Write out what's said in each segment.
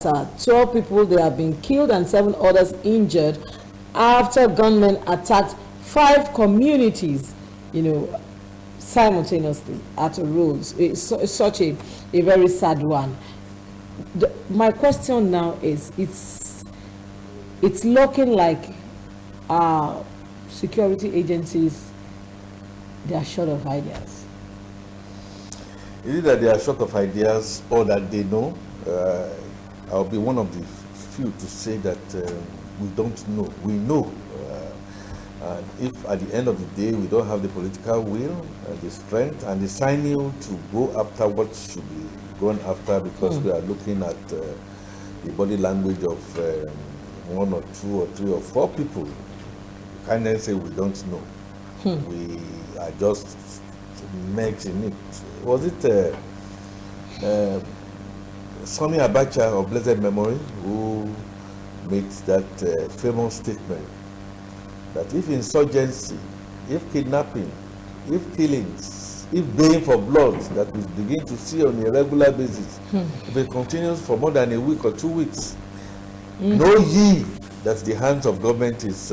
12 people they have been killed and 7 others injured after gunmen attacked 5 communities, simultaneously at a roads. It's such a very sad one. My question now is, it's looking like our security agencies, they are short of ideas. Is it that they are short of ideas or that they know? I'll be one of the few to say that we don't know. We know. And if at the end of the day we don't have the political will, the strength, and the sinew to go after what should be gone after, because we are looking at the body language of 1 or 2 or 3 or 4 people, you can't then say we don't know. We are just merging it. Was it Sani Abacha of blessed memory who made that famous statement that if insurgency, if kidnapping, if killings, if baying for blood that we begin to see on a regular basis, if it continues for more than a week or 2 weeks, know ye that the hands of government is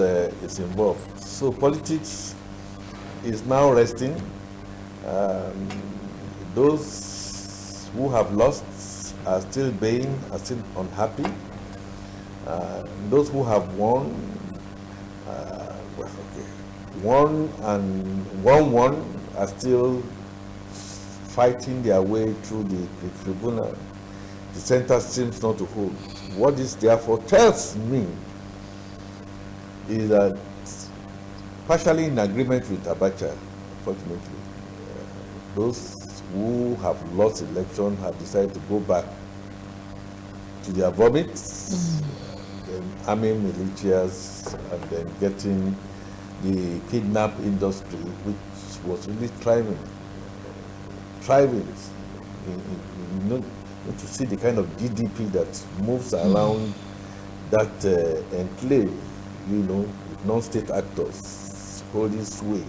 involved. So politics is now resting. Those who have lost are still baying, are still unhappy. Those who have won, won are still fighting their way through the tribunal. The center seems not to hold. What this therefore tells me is that, partially in agreement with Abacha, unfortunately, those who have lost election have decided to go back to their vomits, then arming militias, and then getting the kidnap industry, which was really thriving. To see the kind of GDP that moves around that enclave, with non-state actors holding sway.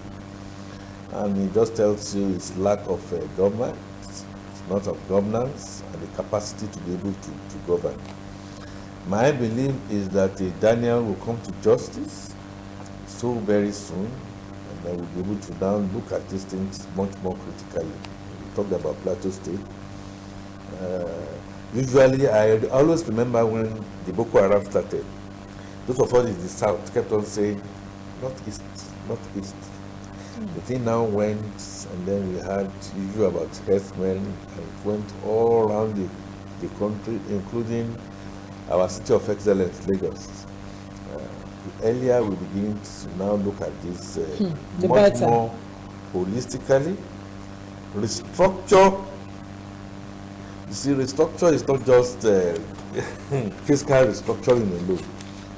And it just tells you it's lack of government, it's not of governance, and the capacity to be able to govern. My belief is that Daniel will come to justice so very soon, and then we'll be able to now look at these things much more critically. We talked about Plateau State. Usually, I always remember when the Boko Haram started, those of us in the south kept on saying, northeast, northeast. The thing now went, and then we had issue about herdsmen, and it went all around the country, including our city of excellence, Lagos. Earlier we begin to now look at this much more holistically. Restructure. You see, restructure is not just fiscal restructuring alone.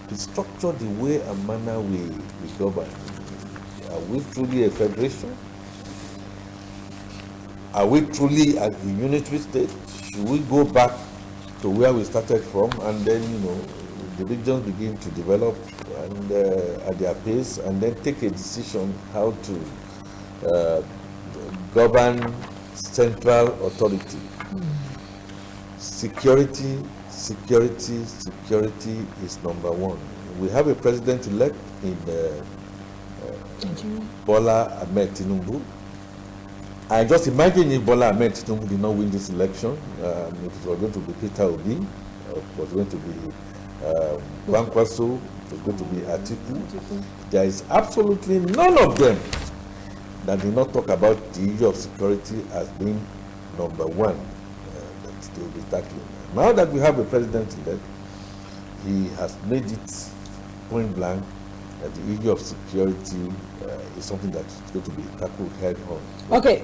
Restructure the way and manner we govern. Are we truly a federation? Are we truly a unitary state? Should we go back to where we started from, and then the regions begin to develop and at their pace, and then take a decision how to govern central authority? Security is number one. We have a president-elect in Bola Ahmed Tinubu. I just imagine if Bola Ahmed Tinubu did not win this election, if it was going to be Peter Obi, it was going to be Kwankwaso, it was going to be Atiku. There is absolutely none of them that did not talk about the issue of security as being number one that they will be tackling. Now that we have a president-elect, he has made it point blank that the issue of security is something that is going to be tackled head on. Okay,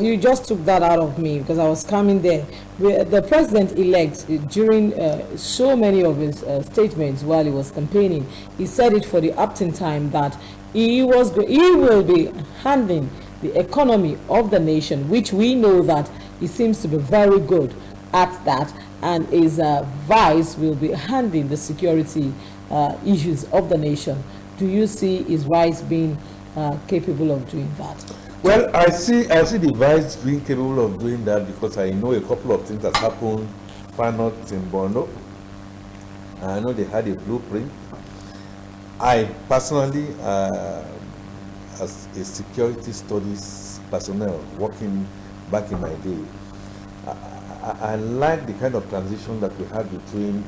you just took that out of me because I was coming there. The president-elect, during so many of his statements while he was campaigning, he said it for the upton time that he will be handling the economy of the nation, which we know that he seems to be very good at that, and his vice will be handling the security issues of the nation. Do you see his vice being capable of doing that? Well, I see the vice being capable of doing that because I know a couple of things that happened FANOT in Borno. I know they had a blueprint. I personally, as a security studies personnel working back in my day, I like the kind of transition that we had between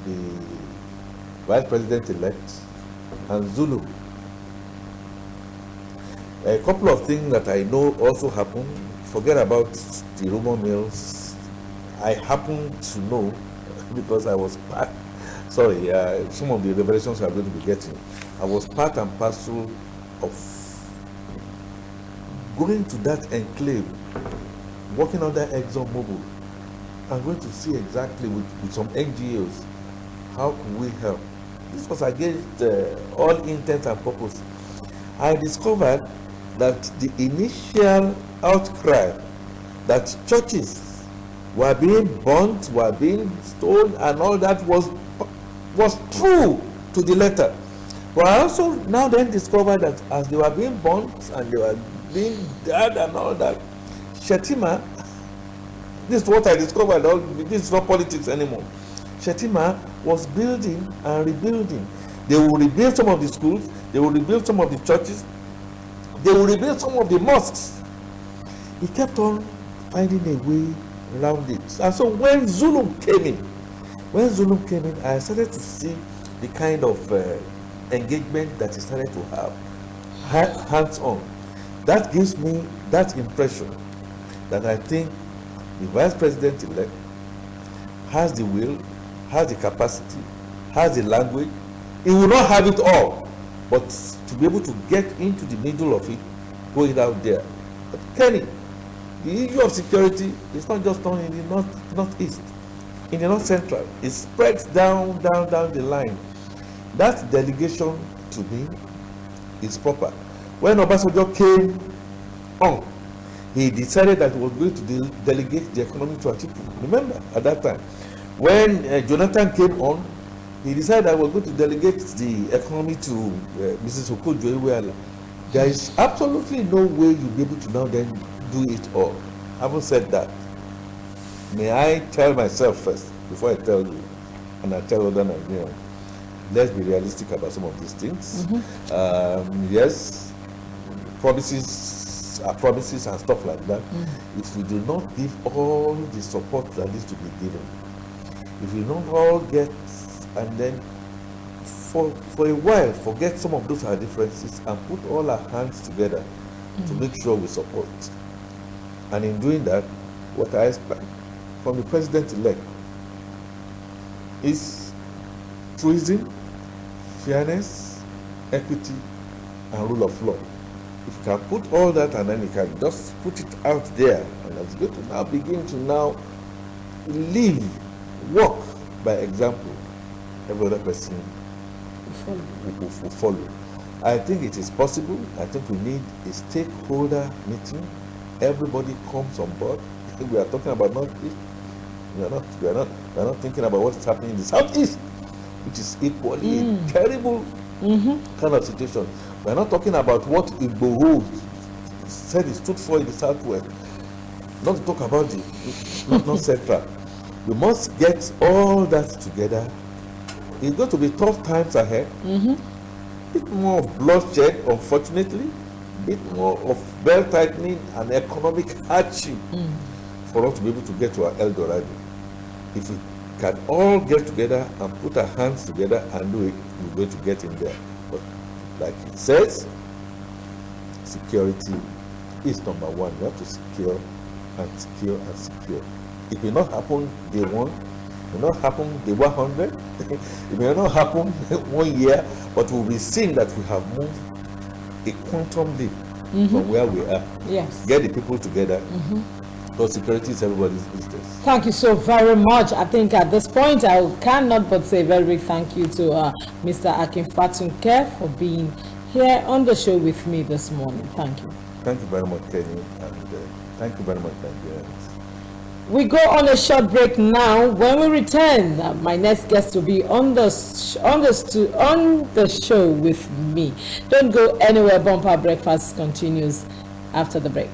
the Vice President-elect and Zulu. A couple of things that I know also happened. Forget about the rumor mills. I happen to know because I was part. Sorry, some of the revelations we are going to be getting. I was part and parcel of going to that enclave, working under ExxonMobil, and going to see exactly with some NGOs how can we help. This was against all intent and purpose. I discovered that the initial outcry that churches were being burnt, were being stoned, and all that was true to the letter. But I also now then discovered that as they were being burnt and they were being dead and all that, Shetima, this is what I discovered, this is not politics anymore. Shetima was building and rebuilding. They will rebuild some of the schools, they will rebuild some of the churches, they will rebuild some of the mosques. He kept on finding a way around it. And so when Zulum came in, I started to see the kind of engagement that he started to have, hands-on. That gives me that impression that I think the Vice President-elect has the will, has the capacity, has the language. He will not have it all, but to be able to get into the middle of it, going out there. But Kenny, the issue of security is not just done in the northeast, in the north central. It spreads down the line. That delegation to me is proper. When Obasanjo came on, he decided that he was going to delegate the economy to Atiku. Remember, at that time. When Jonathan came on, he decided I was going to delegate the economy to Mrs. Okojo-Iweala. There is absolutely no way you'll be able to now then do it all. Having said that, may I tell myself first, before I tell you, and I tell other Nigerians, let's be realistic about some of these things. Yes, promises are promises and stuff like that. If we do not give all the support that needs to be given, if we don't all get, and then for a while forget some of those our differences and put all our hands together to make sure we support. And in doing that, what I expect from the president-elect is truism, fairness, equity, and rule of law. If you can put all that and then you can just put it out there, and it's going to now begin to now live, walk by example, every other person will follow. I think it is possible. I think we need a stakeholder meeting. Everybody comes on board. We are talking about Northeast. We are not thinking about what's happening in the Southeast, which is equally a terrible kind of situation. We are not talking about what Igboho said he stood for in the Southwest. Not to talk about the not Central. We must get all that together. It's going to be tough times ahead. Bit more of bloodshed, unfortunately. Bit more of belt tightening and economic hardship for us to be able to get to our El Dorado. If we can all get together and put our hands together and do it, we're going to get in there. But like it says, security is number one. We have to secure and secure and secure. It will not happen day one. It will not happen day 100. It may not happen 1 year, but we'll be seeing that we have moved a quantum leap from where we are. Yes. Get the people together. Because security is everybody's business. Thank you so very much. I think at this point I cannot but say a very big thank you to Mr. Akin Fatunke for being here on the show with me this morning. Thank you. Thank you very much, Kenny, and thank you very much, Nigerians. We go on a short break now. When we return, my next guest will be on the show with me. Don't go anywhere. Bumper Breakfast continues after the break.